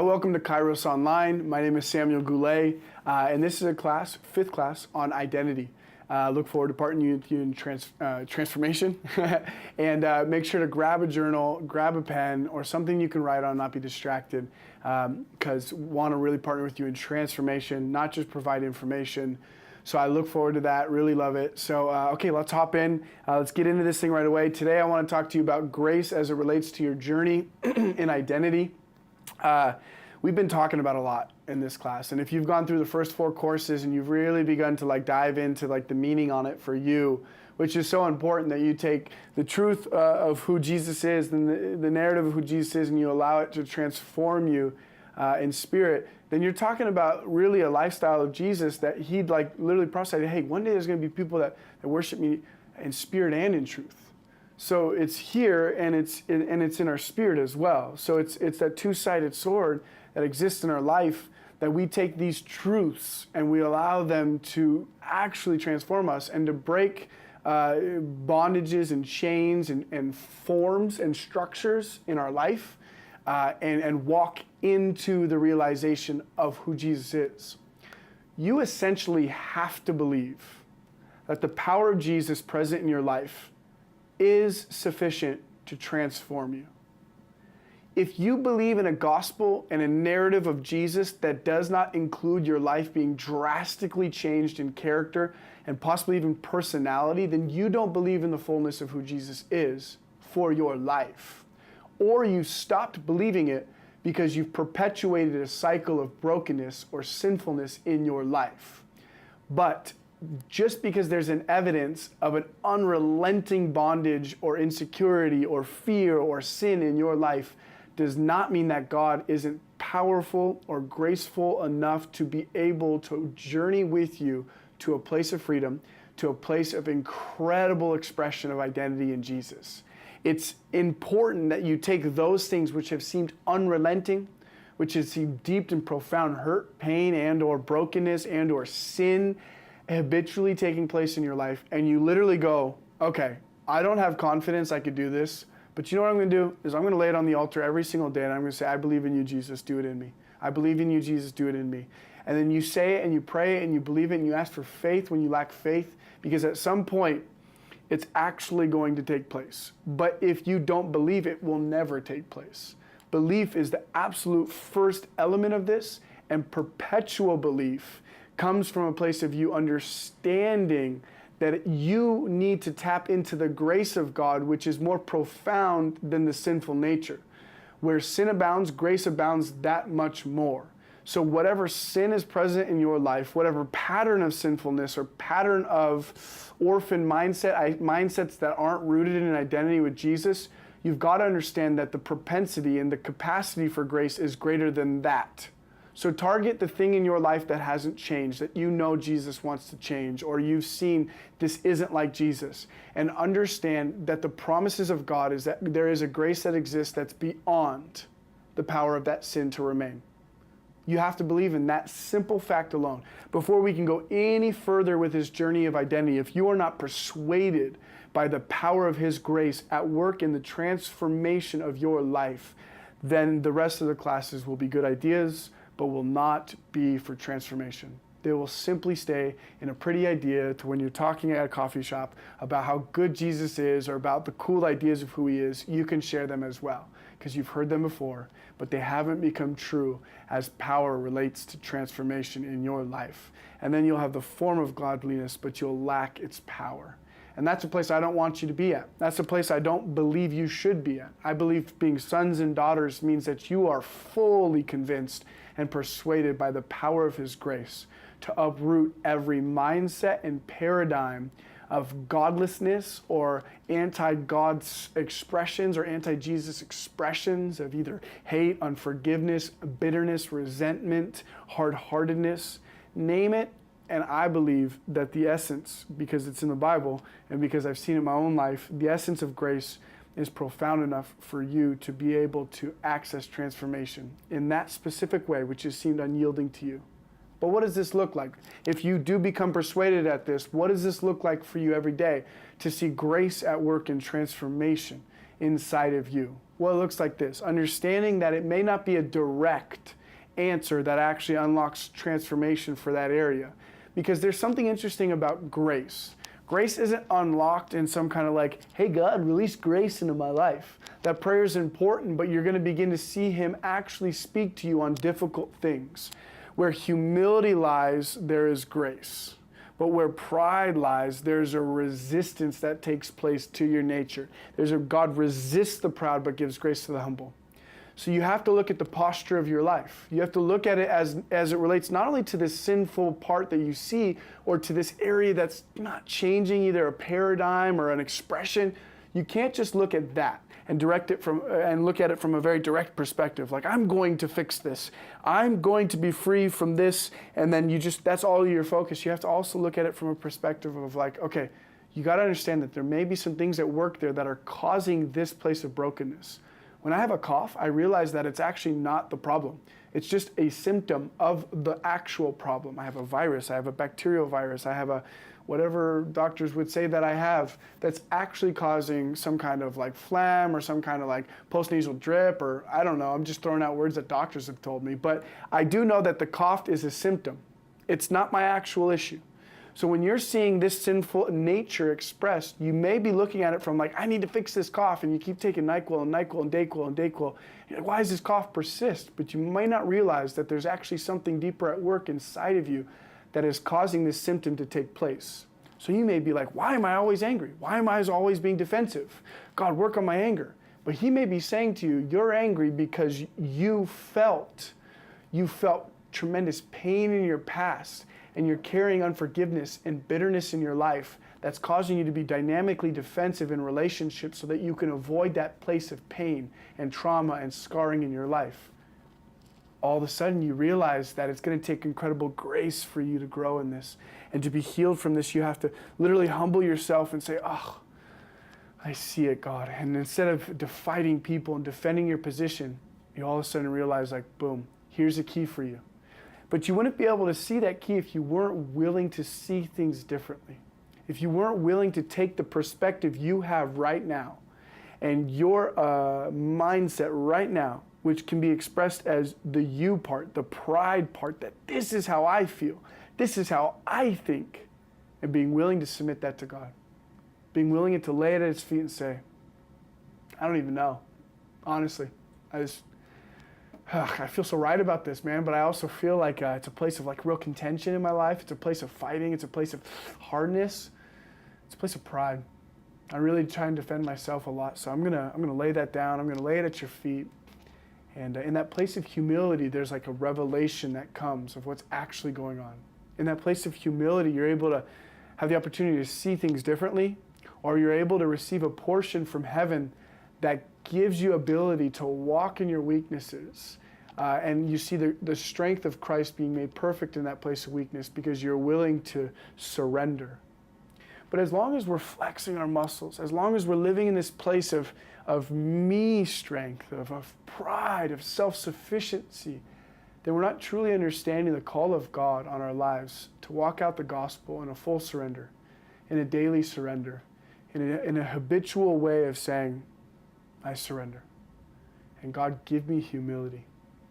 Welcome to Kairos Online. My name is Samuel Goulet, and this is a class, fifth class, on identity. Look forward to partnering with you in transformation. And make sure to grab a journal, grab a pen, or something you can write on, not be distracted, because want to really partner with you in transformation, not just provide information. So I look forward to that, really love it. So, okay, let's hop in. Let's get into this thing right away. Today I want to talk to you about grace as it relates to your journey in identity. We've been talking about a lot in this class, and if you've gone through the first 4 courses and you've really begun to dive into the meaning on it for you, which is so important that you take the truth of who Jesus is and the narrative of who Jesus is, and you allow it to transform you in spirit, then you're talking about really a lifestyle of Jesus that he'd literally prophesied, hey, one day there's going to be people that worship me in spirit and in truth. So it's here, and it's in our spirit as well. So it's that two-sided sword that exists in our life, that we take these truths and we allow them to actually transform us and to break bondages and chains and forms and structures in our life, and walk into the realization of who Jesus is. You essentially have to believe that the power of Jesus present in your life is sufficient to transform you. If you believe in a gospel and a narrative of Jesus that does not include your life being drastically changed in character and possibly even personality, then you don't believe in the fullness of who Jesus is for your life. Or you stopped believing it because you've perpetuated a cycle of brokenness or sinfulness in your life. But just because there's an evidence of an unrelenting bondage or insecurity or fear or sin in your life does not mean that God isn't powerful or graceful enough to be able to journey with you to a place of freedom, to a place of incredible expression of identity in Jesus. It's important that you take those things which have seemed unrelenting, which have seemed deep and profound hurt, pain, and or brokenness, and or sin habitually taking place in your life, and you literally go, okay, I don't have confidence I could do this, but you know what I'm going to do is I'm going to lay it on the altar every single day, and I'm going to say, I believe in you, Jesus, do it in me. I believe in you, Jesus, do it in me. And then you say it and you pray and you believe it and you ask for faith when you lack faith, because at some point it's actually going to take place. But if you don't believe, it will never take place. Belief is the absolute first element of this, and perpetual belief comes from a place of you understanding that you need to tap into the grace of God, which is more profound than the sinful nature. Where sin abounds, grace abounds that much more. So whatever sin is present in your life, whatever pattern of sinfulness or pattern of orphan mindsets that aren't rooted in an identity with Jesus, you've got to understand that the propensity and the capacity for grace is greater than that. So target the thing in your life that hasn't changed, that you know Jesus wants to change, or you've seen this isn't like Jesus. And understand that the promises of God is that there is a grace that exists that's beyond the power of that sin to remain. You have to believe in that simple fact alone. Before we can go any further with this journey of identity, if you are not persuaded by the power of His grace at work in the transformation of your life, then the rest of the classes will be good ideas, but will not be for transformation. They will simply stay in a pretty idea to when you're talking at a coffee shop about how good Jesus is or about the cool ideas of who He is, you can share them as well because you've heard them before, but they haven't become true as power relates to transformation in your life. And then you'll have the form of godliness, but you'll lack its power. And that's a place I don't want you to be at. That's a place I don't believe you should be at. I believe being sons and daughters means that you are fully convinced and persuaded by the power of His grace to uproot every mindset and paradigm of godlessness or anti-God's expressions or anti-Jesus expressions of either hate, unforgiveness, bitterness, resentment, hard-heartedness, name it. And I believe that the essence, because it's in the Bible and because I've seen it in my own life, the essence of grace is profound enough for you to be able to access transformation in that specific way, which has seemed unyielding to you. But what does this look like? If you do become persuaded at this, what does this look like for you every day to see grace at work in transformation inside of you. Well, it looks like this. Understanding that it may not be a direct answer that actually unlocks transformation for that area. Because there's something interesting about grace. Grace isn't unlocked in some kind of like, hey God, release grace into my life. That prayer is important, but you're going to begin to see him actually speak to you on difficult things. Where humility lies, there is grace. But where pride lies, there's a resistance that takes place to your nature. God resists the proud but gives grace to the humble. So you have to look at the posture of your life. You have to look at it as it relates not only to this sinful part that you see or to this area that's not changing, either a paradigm or an expression. You can't just look at that and look at it from a very direct perspective. Like, I'm going to fix this. I'm going to be free from this. And then that's all your focus. You have to also look at it from a perspective of like, okay, you got to understand that there may be some things at work there that are causing this place of brokenness. When I have a cough, I realize that it's actually not the problem. It's just a symptom of the actual problem. I have a virus, I have a bacterial virus, I have a whatever doctors would say that I have that's actually causing some kind of like phlegm or some kind of like postnasal drip, or I don't know, I'm just throwing out words that doctors have told me. But I do know that the cough is a symptom. It's not my actual issue. So when you're seeing this sinful nature expressed, you may be looking at it from like, I need to fix this cough, and you keep taking NyQuil and NyQuil and DayQuil and DayQuil. You're like, why does this cough persist? But you might not realize that there's actually something deeper at work inside of you that is causing this symptom to take place. So you may be like, why am I always angry? Why am I always being defensive? God, work on my anger. But he may be saying to you, you're angry because you felt tremendous pain in your past, and you're carrying unforgiveness and bitterness in your life that's causing you to be dynamically defensive in relationships so that you can avoid that place of pain and trauma and scarring in your life. All of a sudden you realize that it's going to take incredible grace for you to grow in this. And to be healed from this, you have to literally humble yourself and say, oh, I see it, God. And instead of fighting people and defending your position, you all of a sudden realize, like, boom, here's a key for you. But you wouldn't be able to see that key if you weren't willing to see things differently. If you weren't willing to take the perspective you have right now and your mindset right now, which can be expressed as the you part, the pride part, that this is how I feel, this is how I think, and being willing to submit that to God. Being willing to lay it at his feet and say, I don't even know. Honestly, I feel so right about this, man, but I also feel like it's a place of like real contention in my life. It's a place of fighting. It's a place of hardness. It's a place of pride. I really try and defend myself a lot, so I'm gonna lay that down. I'm gonna lay it at your feet. And in that place of humility, there's like a revelation that comes of what's actually going on. In that place of humility, you're able to have the opportunity to see things differently, or you're able to receive a portion from heaven that gives you ability to walk in your weaknesses. And you see the strength of Christ being made perfect in that place of weakness because you're willing to surrender. But as long as we're flexing our muscles, as long as we're living in this place of me strength, of pride, of self-sufficiency, then we're not truly understanding the call of God on our lives to walk out the gospel in a full surrender, in a daily surrender, in a habitual way of saying, I surrender. And God, give me humility.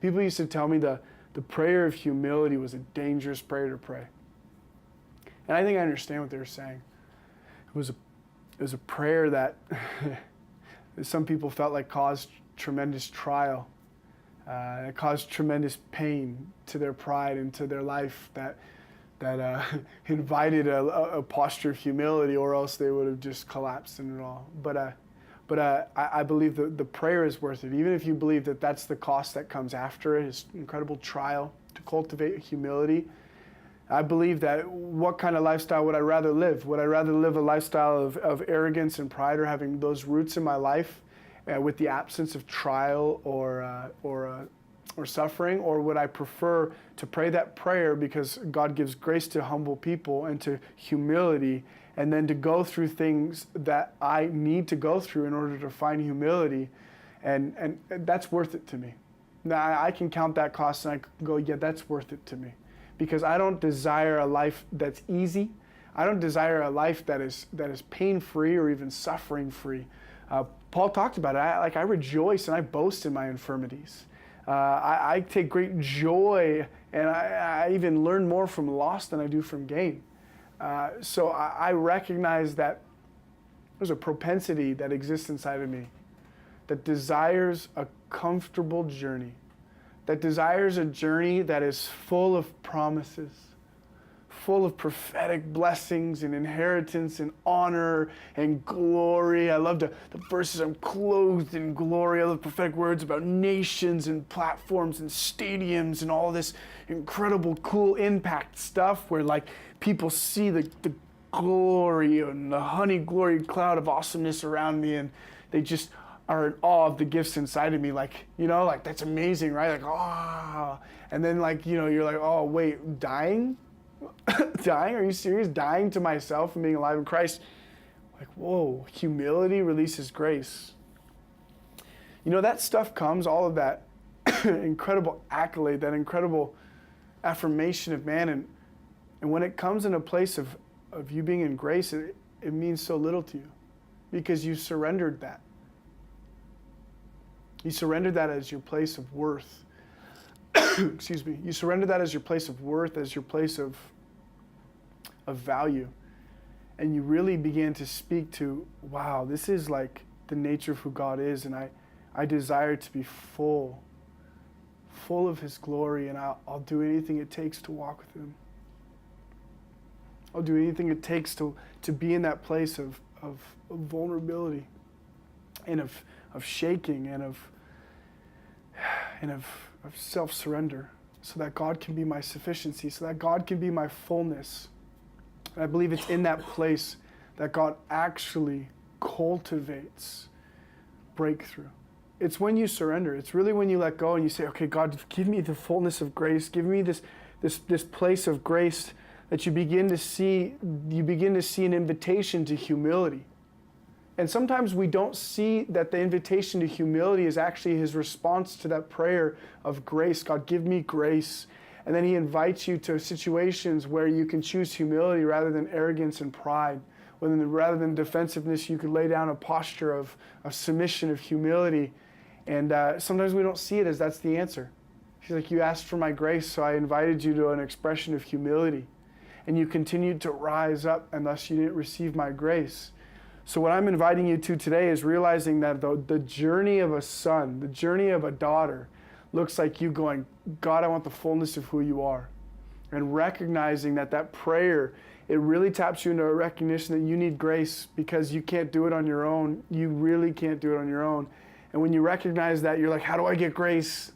People used to tell me the prayer of humility was a dangerous prayer to pray. And I think I understand what they were saying. It was a prayer that some people felt like caused tremendous trial. It caused tremendous pain to their pride and to their life that invited a posture of humility, or else they would have just collapsed in it all. But I believe that the prayer is worth it. Even if you believe that that's the cost that comes after it, is incredible trial to cultivate humility. I believe that what kind of lifestyle would I rather live? Would I rather live a lifestyle of arrogance and pride, or having those roots in my life with the absence of trial or suffering? Or would I prefer to pray that prayer because God gives grace to humble people and to humility, and then to go through things that I need to go through in order to find humility, and that's worth it to me. Now I can count that cost and I can go, yeah, that's worth it to me. Because I don't desire a life that's easy. I don't desire a life that is pain-free or even suffering-free. Paul talked about it. I rejoice and I boast in my infirmities. I take great joy, and I even learn more from loss than I do from gain. So I recognize that there's a propensity that exists inside of me that desires a comfortable journey, that desires a journey that is full of promises, full of prophetic blessings and inheritance and honor and glory. I love the verses, I'm clothed in glory. I love prophetic words about nations and platforms and stadiums and all this incredible, cool impact stuff where like people see the glory and the honey glory cloud of awesomeness around me, and they just are in awe of the gifts inside of me. Like, you know, like that's amazing, right? Like, oh, and then like, you know, you're like, oh wait, dying? Dying? Are you serious? Dying to myself and being alive in Christ? Like, whoa, humility releases grace. You know, that stuff comes, all of that incredible accolade, that incredible affirmation of man, and when it comes in a place of you being in grace, it means so little to you because you surrendered that. You surrendered that as your place of worth. Excuse me. You surrendered that as your place of worth, as your place of value. And you really began to speak to, wow, this is like the nature of who God is, and I desire to be full of His glory, and I'll do anything it takes to walk with Him. I'll do anything it takes to be in that place of vulnerability and of shaking and of self-surrender, so that God can be my sufficiency, so that God can be my fullness. And I believe it's in that place that God actually cultivates breakthrough. It's when you surrender. It's really when you let go and you say, okay, God, give me the fullness of grace. Give me this place of grace, that you begin to see an invitation to humility. And sometimes we don't see that the invitation to humility is actually His response to that prayer of grace. God, give me grace. And then He invites you to situations where you can choose humility rather than arrogance and pride. Rather than defensiveness, you could lay down a posture of submission, of humility. And sometimes we don't see it as that's the answer. She's like, you asked for my grace, so I invited you to an expression of humility. And you continued to rise up unless you didn't receive my grace. So what I'm inviting you to today is realizing that the journey of a son, the journey of a daughter, looks like you going, God, I want the fullness of who you are. And recognizing that prayer, it really taps you into a recognition that you need grace because you can't do it on your own. You really can't do it on your own. And when you recognize that, you're like, how do I get grace?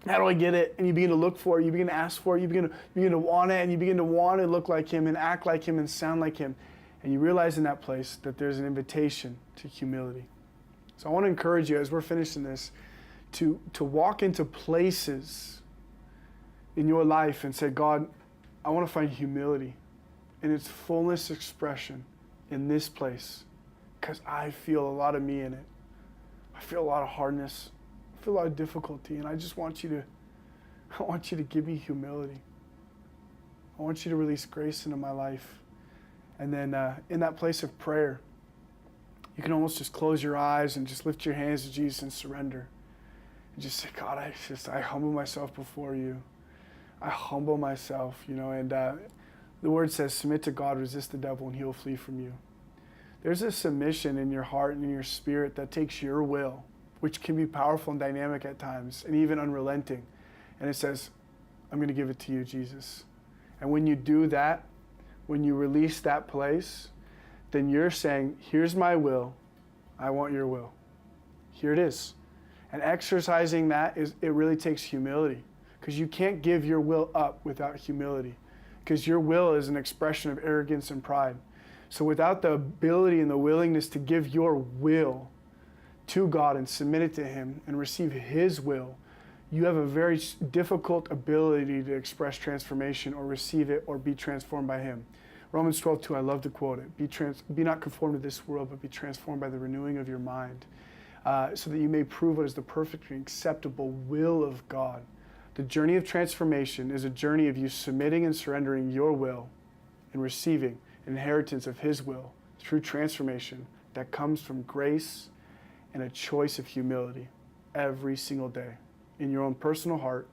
How do I get it? And you begin to look for it, you begin to ask for it, you begin to want it, and you begin to want to look like Him and act like Him and sound like Him. And you realize in that place that there's an invitation to humility. So I want to encourage you as we're finishing this to walk into places in your life and say, God, I want to find humility in its fullness expression in this place because I feel a lot of me in it. I feel a lot of hardness. I feel a lot of difficulty, and I want you to give me humility. I want you to release grace into my life. And then in that place of prayer, you can almost just close your eyes and just lift your hands to Jesus and surrender. And just say, God, I humble myself before you. I humble myself, and the word says, submit to God, resist the devil, and he'll flee from you. There's a submission in your heart and in your spirit that takes your will, which can be powerful and dynamic at times, and even unrelenting. And it says, I'm going to give it to you, Jesus. And when you do that, when you release that place, then you're saying, here's my will. I want your will. Here it is. And exercising that, it really takes humility, because you can't give your will up without humility, because your will is an expression of arrogance and pride. So without the ability and the willingness to give your will to God and submit it to Him and receive His will, you have a very difficult ability to express transformation or receive it or be transformed by Him. Romans 12:2, I love to quote it. Be not conformed to this world, but be transformed by the renewing of your mind, so that you may prove what is the perfect and acceptable will of God. The journey of transformation is a journey of you submitting and surrendering your will and receiving an inheritance of His will through transformation that comes from grace and a choice of humility every single day in your own personal heart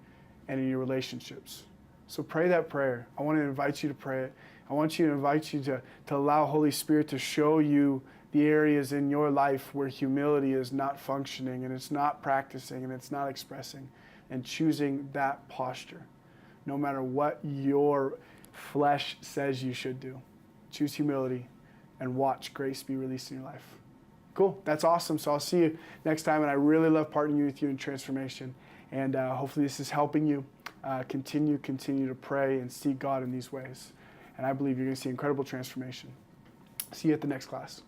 and in your relationships. So pray that prayer. I want to invite you to pray it. I want you to invite you to allow Holy Spirit to show you the areas in your life where humility is not functioning and it's not practicing and it's not expressing, and choosing that posture no matter what your flesh says you should do. Choose humility and watch grace be released in your life. Cool, that's awesome. So I'll see you next time, and I really love partnering with you in transformation, and hopefully this is helping you continue to pray and seek God in these ways, and I believe you're going to see incredible transformation. See you at the next class.